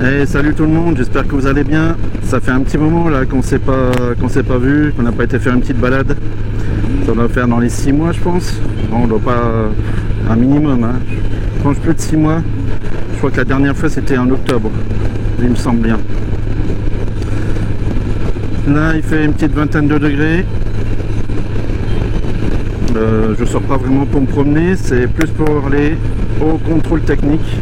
Hey, salut tout le monde, j'espère que vous allez bien. Ça fait un petit moment là qu'on s'est pas vu, qu'on n'a pas été faire une petite balade. Ça doit faire dans les 6 mois je pense. Bon, on doit pas un minimum, hein. Je pense plus de 6 mois. Je crois que la dernière fois c'était en octobre, il me semble bien. Là il fait une petite vingtaine de degrés. Je sors pas vraiment pour me promener, c'est plus pour aller au contrôle technique.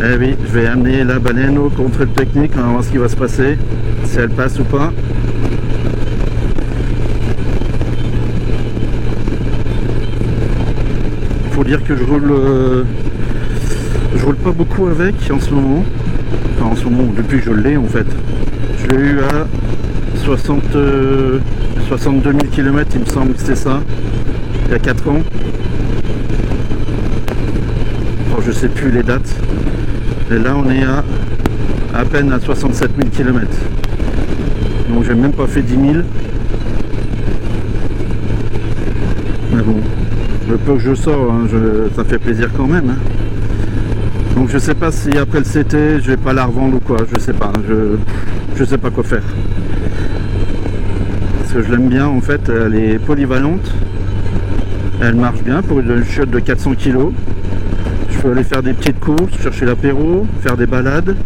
Eh oui, je vais amener la baleine au contrôle technique, on va voir ce qui va se passer, si elle passe ou pas. Faut dire que je roule pas beaucoup avec en ce moment. Enfin en ce moment, depuis que je l'ai en fait. Je l'ai eu à 62 000 km, il me semble que c'était ça, il y a 4 ans. Oh, je sais plus les dates. Et là on est à peine à 67 000 km. Donc j'ai même pas fait 10 000. Mais bon, le peu que je sors, hein, ça fait plaisir quand même. Hein. Donc je sais pas si après le CT je vais pas la revendre ou quoi, je sais pas. Je sais pas quoi faire. Parce que je l'aime bien en fait, elle est polyvalente. Elle marche bien pour une chiotte de 400 kg. Je peux aller faire des petites courses, chercher l'apéro, faire des balades.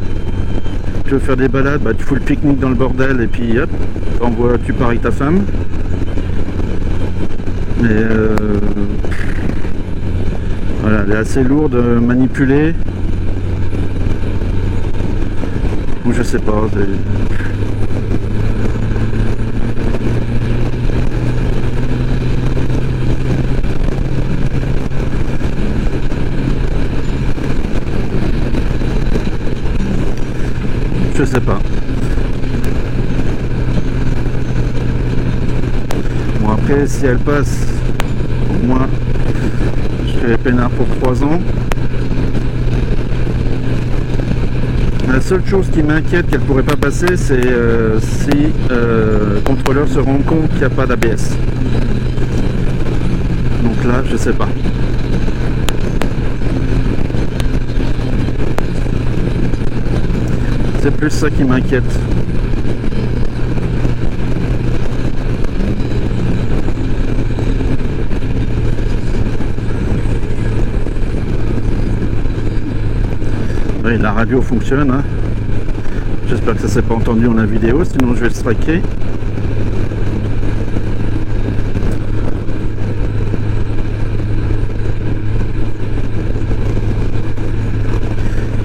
Tu veux faire des balades, bah, tu fous le pique-nique dans le bordel et puis hop, tu pars avec ta femme. Mais voilà, elle est assez lourde à manipuler. Ou je sais pas. Je sais pas. Bon après si elle passe, au moins je fais peinard pour 3 ans. La seule chose qui m'inquiète qu'elle pourrait pas passer, c'est si le contrôleur se rend compte qu'il n'y a pas d'ABS. Donc là, je sais pas. C'est plus ça qui m'inquiète. Oui, la radio fonctionne. Hein. J'espère que ça s'est pas entendu dans la vidéo, sinon je vais le striker.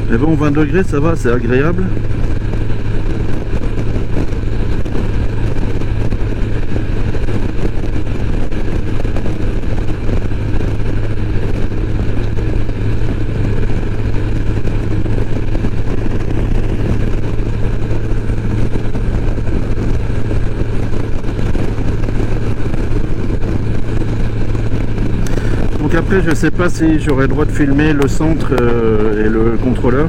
Mais bon, 20 degrés, ça va, c'est agréable. Donc après, je sais pas si j'aurai le droit de filmer le centre et le contrôleur.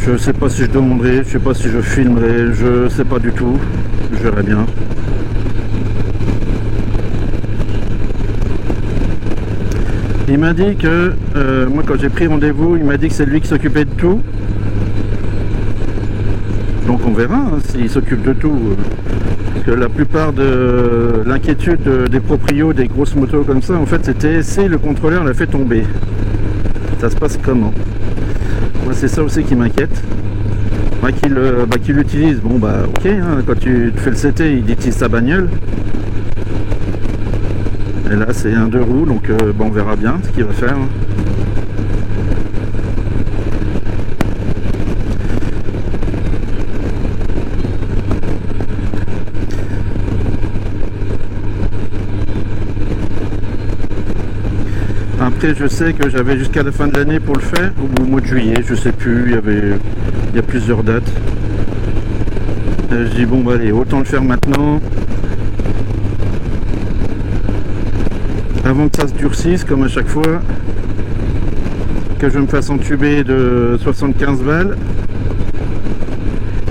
Je sais pas si je demanderai, je sais pas si je filmerai, je sais pas du tout. Je verrai bien. Il m'a dit que, moi quand j'ai pris rendez-vous, il m'a dit que c'est lui qui s'occupait de tout. Donc on verra hein, s'il s'occupe de tout. Parce que la plupart de l'inquiétude des proprios des grosses motos comme ça, en fait c'était si le contrôleur l'a fait tomber. Ça se passe comment? Moi c'est ça aussi qui m'inquiète. Moi qu'il l'utilise, bon bah ok, hein, quand tu fais le CT il utilise sa bagnole. Et là c'est un 2 roues, donc bon, on verra bien ce qu'il va faire. Après je sais que j'avais jusqu'à la fin de l'année pour le faire, ou au mois de juillet, je sais plus, il y a plusieurs dates. Et je dis bon bah allez, autant le faire maintenant. Avant que ça se durcisse comme à chaque fois, que je me fasse entuber de 75 balles.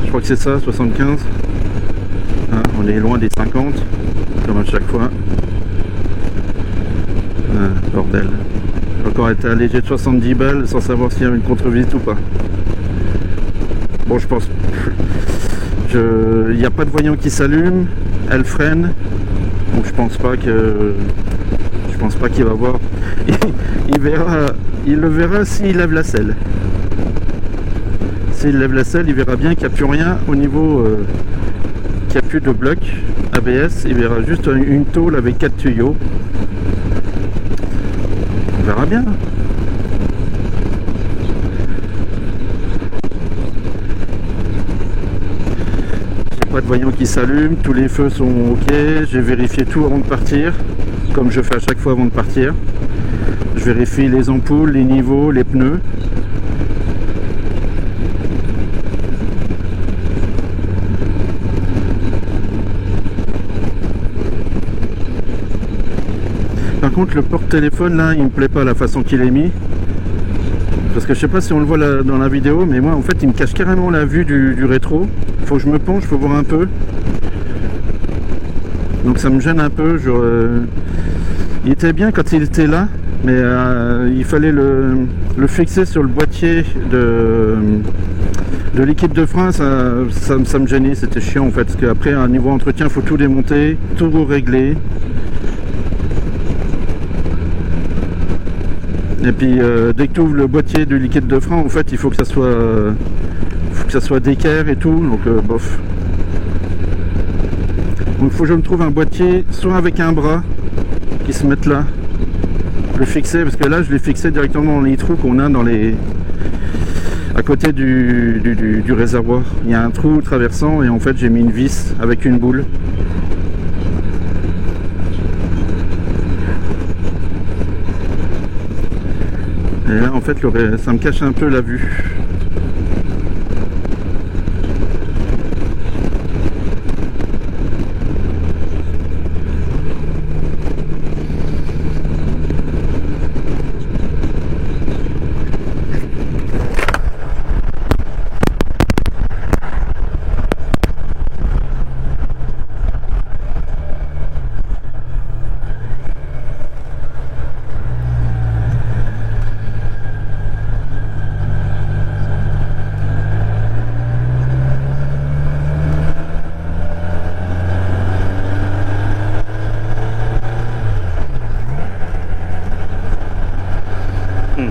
Je crois que c'est ça, 75. Hein, on est loin des 50, comme à chaque fois. Ah, bordel. J'ai encore été allégé de 70 balles sans savoir s'il y avait une contre-visite ou pas. Bon, je pense... Il n'y a pas de voyant qui s'allume, elle freine, donc je pense pas qu'il va voir. Il le verra s'il lève la selle. S'il lève la selle, il verra bien qu'il n'y a plus rien au niveau, qu'il n'y a plus de bloc ABS. Il verra juste une tôle avec 4 tuyaux. On verra bien. Pas de voyant qui s'allume, tous les feux sont ok, j'ai vérifié tout avant de partir, comme je fais à chaque fois avant de partir. Je vérifie les ampoules, les niveaux, les pneus. Par contre le porte-téléphone là, il me plaît pas la façon qu'il est mis. Parce que je sais pas si on le voit là, dans la vidéo, mais moi en fait il me cache carrément la vue du rétro. Faut que je me penche pour voir un peu. Donc ça me gêne un peu. Il était bien quand il était là, mais il fallait le fixer sur le boîtier de liquide de frein. Ça me gênait, c'était chiant en fait. Parce qu'après, à niveau entretien, il faut tout démonter, tout régler. Et puis dès que tu ouvres le boîtier du liquide de frein, en fait, il faut que ça soit d'équerre et tout, donc bof. Donc il faut que je me trouve un boîtier, soit avec un bras qui se mette là, le fixer, parce que là je l'ai fixé directement dans les trous qu'on a à côté du réservoir. Il y a un trou traversant et en fait j'ai mis une vis avec une boule. Et là en fait ça me cache un peu la vue.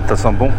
Ça sent bon.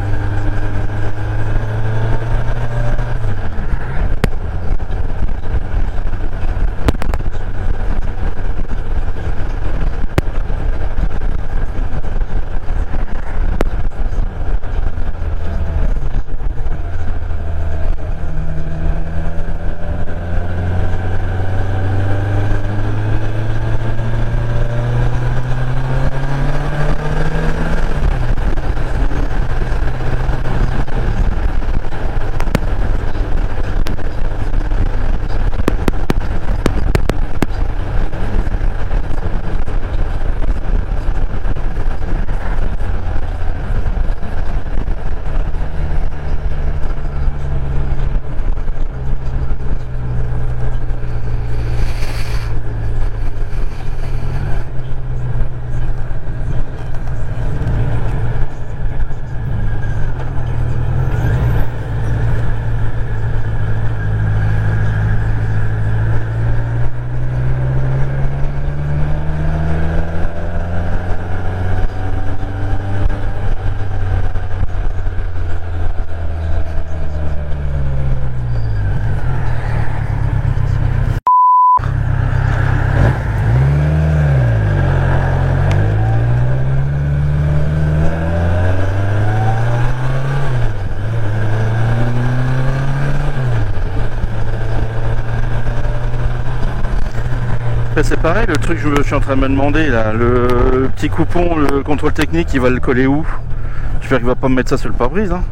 C'est pareil, le truc je suis en train de me demander là, le petit coupon, le contrôle technique, il va le coller où? J'espère qu'il va pas me mettre ça sur le pare-brise hein.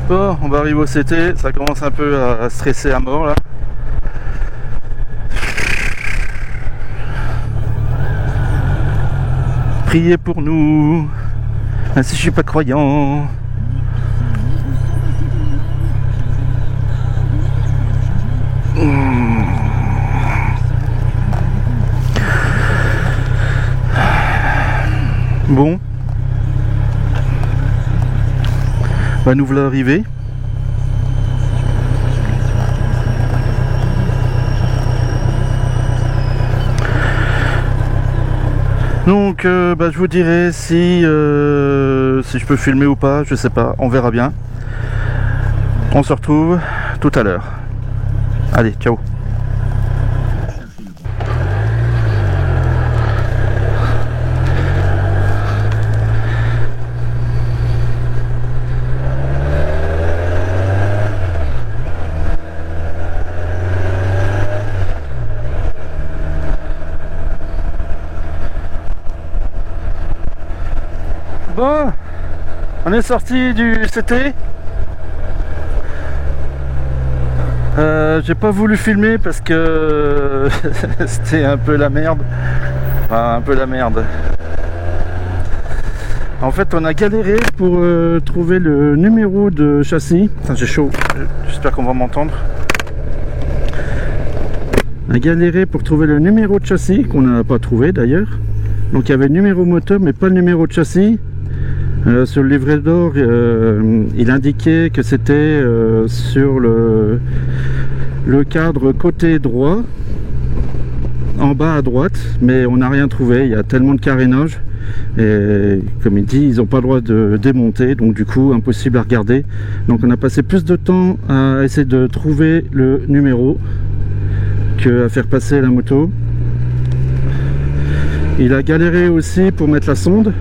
Bon, on va arriver au CT, ça commence un peu à stresser à mort là. Priez pour nous, même si je suis pas croyant. Bon, bah nous voilà arrivés. Donc bah, je vous dirai si je peux filmer ou pas, je sais pas, on verra bien. On se retrouve tout à l'heure. Allez, ciao. Bon, on est sorti du CT. J'ai pas voulu filmer parce que c'était un peu la merde. Enfin, un peu la merde. En fait, on a galéré pour trouver le numéro de châssis. Putain, j'ai chaud. J'espère qu'on va m'entendre. On a galéré pour trouver le numéro de châssis qu'on n'a pas trouvé d'ailleurs. Donc il y avait le numéro moteur mais pas le numéro de châssis. Sur le livret d'or, il indiquait que c'était sur le cadre côté droit, en bas à droite, mais on n'a rien trouvé. Il y a tellement de carénage et comme il dit, ils n'ont pas le droit de démonter, donc du coup impossible à regarder. Donc on a passé plus de temps à essayer de trouver le numéro que à faire passer la moto. Il a galéré aussi pour mettre la sonde.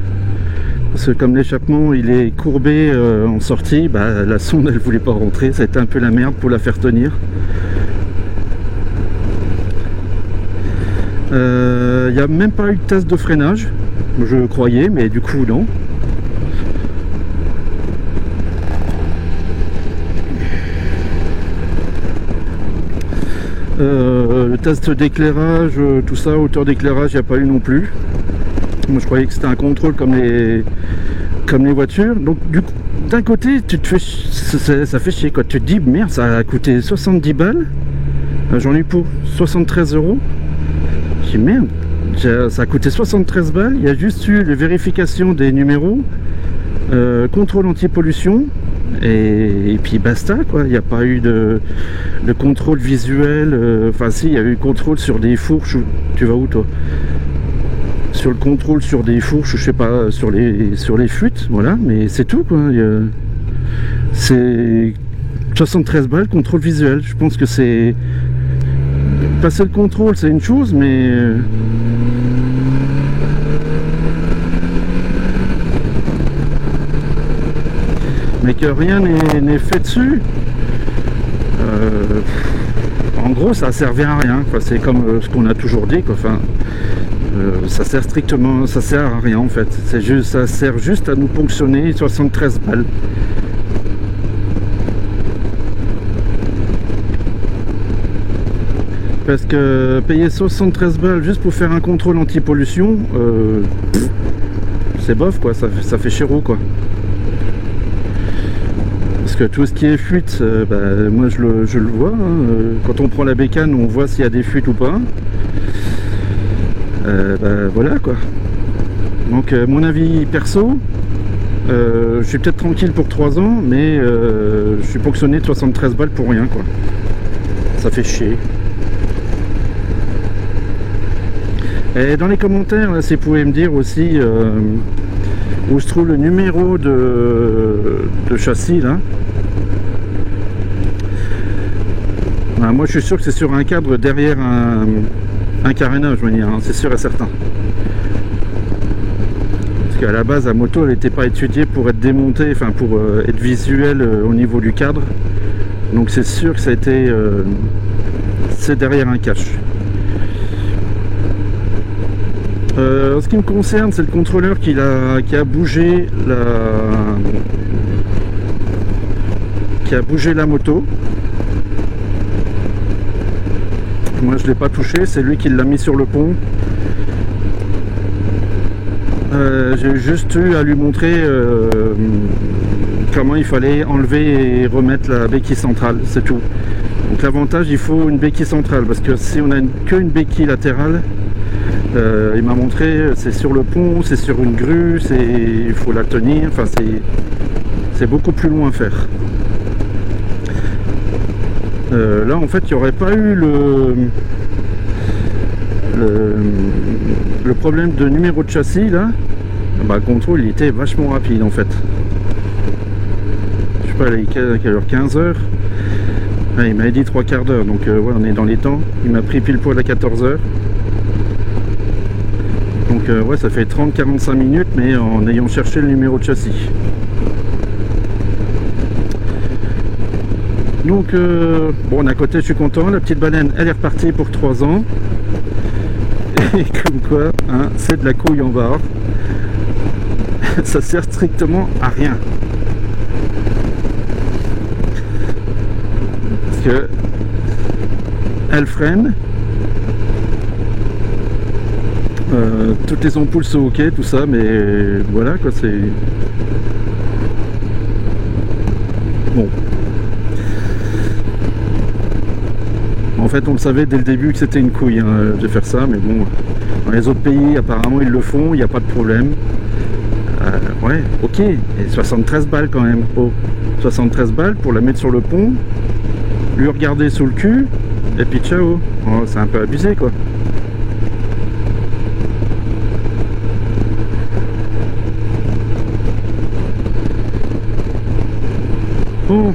Parce que comme l'échappement il est courbé en sortie, bah, la sonde elle voulait pas rentrer, c'était un peu la merde pour la faire tenir. Il n'y a même pas eu de test de freinage, je croyais, mais du coup non. Le test d'éclairage, tout ça, hauteur d'éclairage, il n'y a pas eu non plus. Moi je croyais que c'était un contrôle comme les voitures. Donc du coup, d'un côté tu te fais, ça fait chier quoi. Tu te dis merde, ça a coûté 70 balles, j'en ai eu pour 73 euros. Je dis merde, ça a coûté 73 balles. Il y a juste eu les vérifications des numéros, contrôle anti-pollution et puis basta quoi. Il n'y a pas eu de contrôle visuel. Enfin si, il y a eu contrôle sur des fourches. Tu vas où toi? Sur le contrôle sur des fourches, je sais pas, sur les fuites, voilà, mais c'est tout quoi. C'est 73 balles, contrôle visuel. Je pense que c'est passer le contrôle, c'est une chose, mais que rien n'est fait dessus. En gros, ça servait à rien. Enfin, c'est comme ce qu'on a toujours dit, quoi. Enfin, ça sert à rien en fait. C'est juste, ça sert juste à nous ponctionner 73 balles. Parce que payer 73 balles juste pour faire un contrôle anti-pollution, c'est bof quoi, ça fait chéro quoi. Parce que tout ce qui est fuite, bah, moi je le vois, hein. Quand on prend la bécane, on voit s'il y a des fuites ou pas. Bah, voilà quoi. Donc mon avis perso, je suis peut-être tranquille pour 3 ans, mais je suis ponctionné de 73 balles pour rien quoi. Ça fait chier. Et dans les commentaires, là, si vous pouvez me dire aussi où se trouve le numéro de châssis là. Ben, moi je suis sûr que c'est sur un cadre derrière un carénage, je veux dire, hein, c'est sûr et certain. Parce qu'à la base la moto elle n'était pas étudiée pour être démontée, enfin pour être visuelle au niveau du cadre. Donc c'est sûr que ça a été c'est derrière un cache. En ce qui me concerne, c'est le contrôleur qui a bougé la moto. Moi je l'ai pas touché, c'est lui qui l'a mis sur le pont. J'ai juste eu à lui montrer comment il fallait enlever et remettre la béquille centrale, c'est tout. Donc l'avantage, il faut une béquille centrale, parce que si on a qu'une béquille latérale, il m'a montré, c'est sur le pont, c'est sur une grue, il faut la tenir, enfin c'est beaucoup plus loin à faire. Là en fait il n'y aurait pas eu le problème de numéro de châssis là. Bah, le contrôle il était vachement rapide en fait. Je sais pas, il est à quelle heure, 15 h. Ah, il m'avait dit 3/4 d'heure, donc ouais, on est dans les temps. Il m'a pris pile poil à 14 h. Donc ouais, ça fait 30-45 minutes, mais en ayant cherché le numéro de châssis. Donc bon, d'un côté je suis content, la petite baleine elle est repartie pour 3 ans. Et comme quoi, hein, c'est de la couille en barre. Ça sert strictement à rien. Parce que elle freine. Toutes les ampoules sont ok, tout ça, mais voilà quoi, c'est... Bon. En fait, on le savait dès le début que c'était une couille hein, de faire ça, mais bon, dans les autres pays, apparemment, ils le font, il n'y a pas de problème. Ouais, ok, et 73 balles quand même. Oh, 73 balles pour la mettre sur le pont, lui regarder sous le cul, et puis ciao. Oh, c'est un peu abusé, quoi. Bon.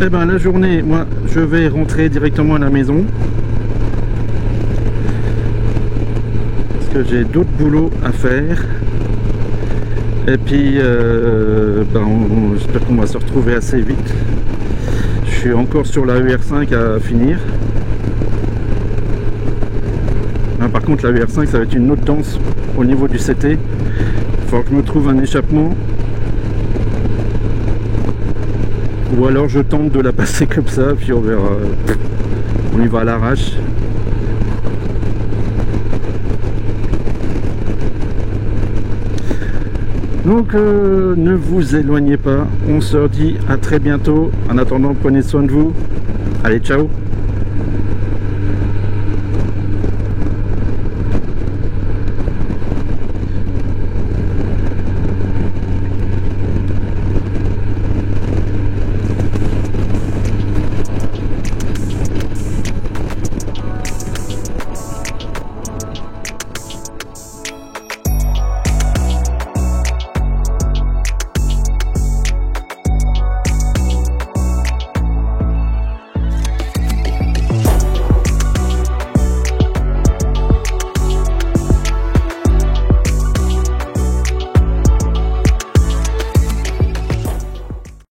Eh ben la journée, moi je vais rentrer directement à la maison parce que j'ai d'autres boulots à faire. Et puis j'espère qu'on va se retrouver assez vite. Je suis encore sur la ER5 à finir. Par contre la ER5 ça va être une autre danse au niveau du CT. Il faut que je me trouve un échappement. Ou alors je tente de la passer comme ça, puis on verra. On y va à l'arrache. Donc ne vous éloignez pas. On se dit à très bientôt. En attendant, prenez soin de vous. Allez, ciao.